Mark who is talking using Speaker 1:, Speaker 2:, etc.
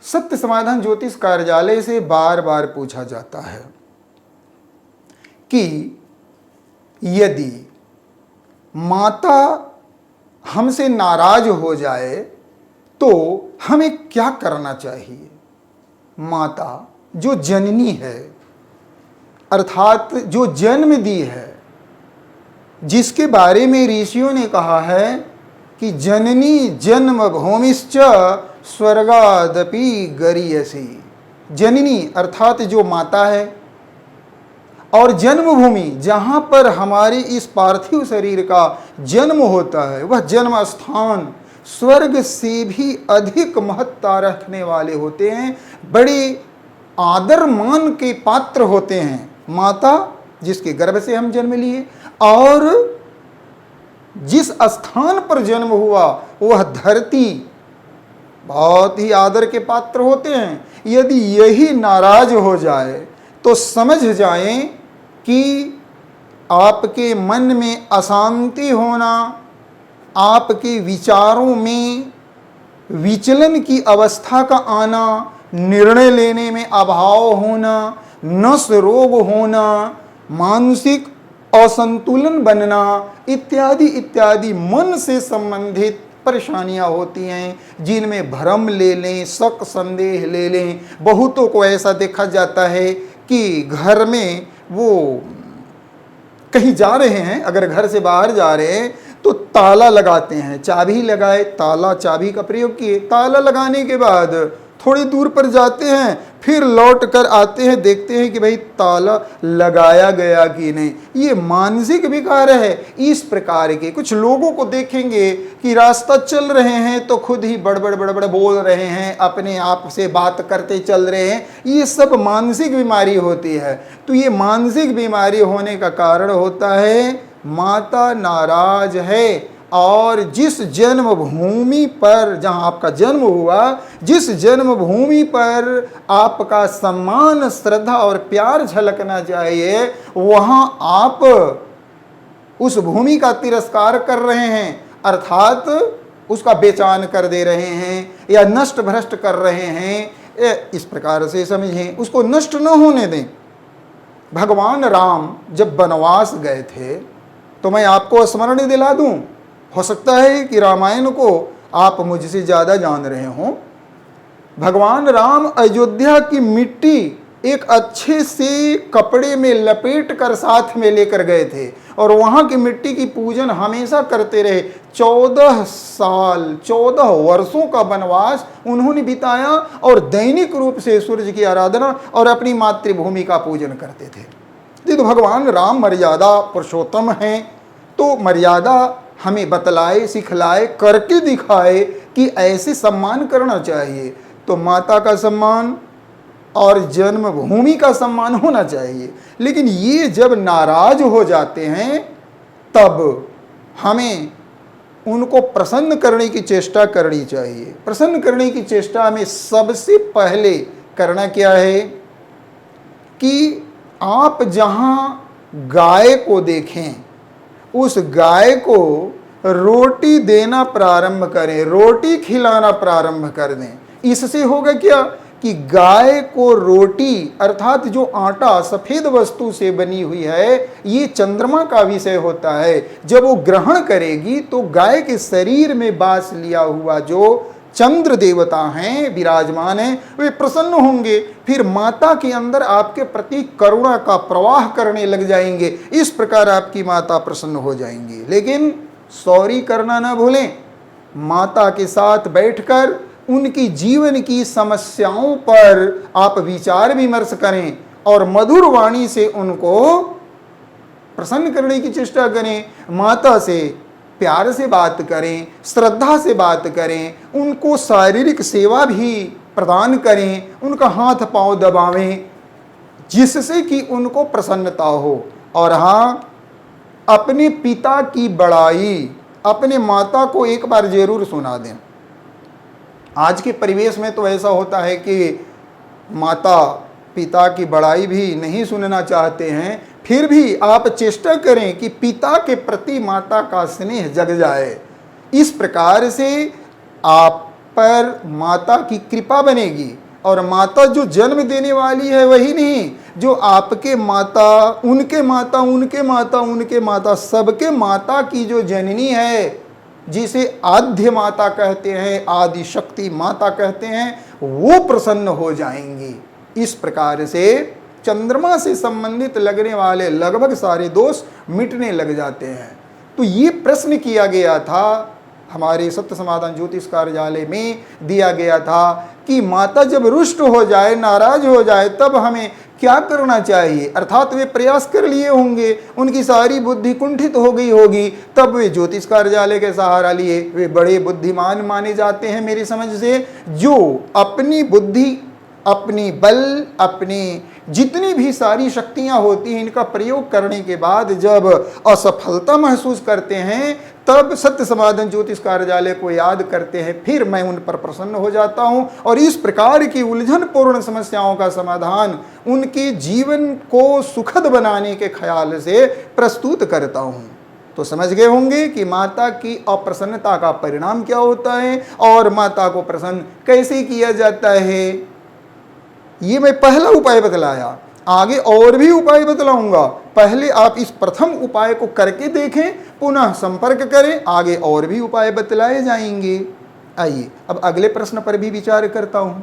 Speaker 1: सत्य समाधान ज्योतिष कार्यालय से बार बार पूछा जाता है कि यदि माता हमसे नाराज हो जाए तो हमें क्या करना चाहिए। माता जो जननी है, अर्थात जो जन्म दी है, जिसके बारे में ऋषियों ने कहा है कि जननी जन्म भूमिश्च स्वर्गादपि गरीयसी। जननी अर्थात जो माता है, और जन्मभूमि जहाँ पर हमारे इस पार्थिव शरीर का जन्म होता है, वह जन्म स्थान स्वर्ग से भी अधिक महत्ता रखने वाले होते हैं, बड़े आदर मान के पात्र होते हैं। माता जिसके गर्भ से हम जन्म लिए और जिस स्थान पर जन्म हुआ वह धरती बहुत ही आदर के पात्र होते हैं। यदि यही नाराज हो जाए तो समझ जाएं कि आपके मन में अशांति होना, आपके विचारों में विचलन की अवस्था का आना, निर्णय लेने में अभाव होना, नस रोग होना, मानसिक असंतुलन बनना इत्यादि इत्यादि मन से संबंधित परेशानियां होती हैं, जिनमें भ्रम ले लें, शक संदेह ले लें। बहुतों को ऐसा देखा जाता है कि घर में वो कहीं जा रहे हैं, अगर घर से बाहर जा रहे हैं तो ताला लगाते हैं, चाबी लगाए, ताला चाबी का प्रयोग किए, ताला लगाने के बाद थोड़ी दूर पर जाते हैं, फिर लौट कर आते हैं, देखते हैं कि भाई ताला लगाया गया कि नहीं। ये मानसिक विकार है। इस प्रकार के कुछ लोगों को देखेंगे कि रास्ता चल रहे हैं तो खुद ही बड़बड़ बड़बड़ बोल रहे हैं, अपने आप से बात करते चल रहे हैं। ये सब मानसिक बीमारी होती है। तो ये मानसिक बीमारी होने का कारण होता है माता नाराज है, और जिस जन्मभूमि पर जहाँ आपका जन्म हुआ, जिस जन्मभूमि पर आपका सम्मान, श्रद्धा और प्यार झलकना चाहिए, वहाँ आप उस भूमि का तिरस्कार कर रहे हैं, अर्थात उसका बेचान कर दे रहे हैं या नष्ट भ्रष्ट कर रहे हैं। इस प्रकार से समझें, उसको नष्ट न होने दें। भगवान राम जब वनवास गए थे तो मैं आपको स्मरण दिला दूं, हो सकता है कि रामायण को आप मुझसे ज़्यादा जान रहे हों। भगवान राम अयोध्या की मिट्टी एक अच्छे से कपड़े में लपेट कर साथ में लेकर गए थे, और वहाँ की मिट्टी की पूजन हमेशा करते रहे। 14 साल, 14 वर्षों का वनवास उन्होंने बिताया, और दैनिक रूप से सूर्य की आराधना और अपनी मातृभूमि का पूजन करते थे। तो भगवान राम मर्यादा पुरुषोत्तम हैं, तो मर्यादा हमें बतलाए, सिखलाए, करके दिखाए कि ऐसे सम्मान करना चाहिए। तो माता का सम्मान और जन्मभूमि का सम्मान होना चाहिए। लेकिन ये जब नाराज हो जाते हैं तब हमें उनको प्रसन्न करने की चेष्टा करनी चाहिए। प्रसन्न करने की चेष्टा हमें सबसे पहले करना क्या है कि आप जहाँ गाय को देखें, उस गाय को रोटी देना प्रारंभ करें, रोटी खिलाना प्रारंभ कर दें। इससे होगा क्या कि गाय को रोटी अर्थात जो आटा सफ़ेद वस्तु से बनी हुई है, ये चंद्रमा का विषय होता है। जब वो ग्रहण करेगी तो गाय के शरीर में बास लिया हुआ जो चंद्र देवता हैं, विराजमान हैं, वे प्रसन्न होंगे। फिर माता के अंदर आपके प्रति करुणा का प्रवाह करने लग जाएंगे। इस प्रकार आपकी माता प्रसन्न हो जाएंगी। लेकिन सॉरी करना ना भूलें। माता के साथ बैठकर उनकी जीवन की समस्याओं पर आप विचार विमर्श करें और मधुर वाणी से उनको प्रसन्न करने की चेष्टा करें। माता से प्यार से बात करें, श्रद्धा से बात करें, उनको शारीरिक सेवा भी प्रदान करें, उनका हाथ पांव दबावें, जिससे कि उनको प्रसन्नता हो। और हाँ, अपने पिता की बड़ाई अपने माता को एक बार जरूर सुना दें। आज के परिवेश में तो ऐसा होता है कि माता पिता की बड़ाई भी नहीं सुनना चाहते हैं। फिर भी आप चेष्टा करें कि पिता के प्रति माता का स्नेह जग जाए। इस प्रकार से आप पर माता की कृपा बनेगी। और माता जो जन्म देने वाली है वही नहीं, जो आपके माता, उनके माता, उनके माता, उनके माता, सबके माता की जो जननी है, जिसे आद्य माता कहते हैं, आदि शक्ति माता कहते हैं, वो प्रसन्न हो जाएंगी। इस प्रकार से चंद्रमा से संबंधित लगने वाले लगभग सारे दोष मिटने लग जाते हैं। तो ये प्रश्न किया गया था, हमारे सत्य समाधान ज्योतिष कार्यालय में दिया गया था कि माता जब रुष्ट हो जाए, नाराज हो जाए, तब हमें क्या करना चाहिए। अर्थात वे प्रयास कर लिए होंगे, उनकी सारी बुद्धि कुंठित हो गई होगी, तब वे ज्योतिष कार्यालय के सहारा लिए। वे बड़े बुद्धिमान माने जाते हैं मेरी समझ से, जो अपनी बुद्धि, अपनी बल, अपनी जितनी भी सारी शक्तियां होती हैं, इनका प्रयोग करने के बाद जब असफलता महसूस करते हैं, तब सत्य समाधान ज्योतिष कार्यालय को याद करते हैं, फिर मैं उन पर प्रसन्न हो जाता हूं और इस प्रकार की उलझन पूर्ण समस्याओं का समाधान उनके जीवन को सुखद बनाने के ख्याल से प्रस्तुत करता हूं। तो समझ गए होंगे कि माता की अप्रसन्नता का परिणाम क्या होता है और माता को प्रसन्न कैसे किया जाता है। ये मैं पहला उपाय बतलाया, आगे और भी उपाय बतलाऊंगा। पहले आप इस प्रथम उपाय को करके देखें, पुनः संपर्क करें, आगे और भी उपाय बतलाए जाएंगे। आइए अब अगले प्रश्न पर भी विचार करता हूं।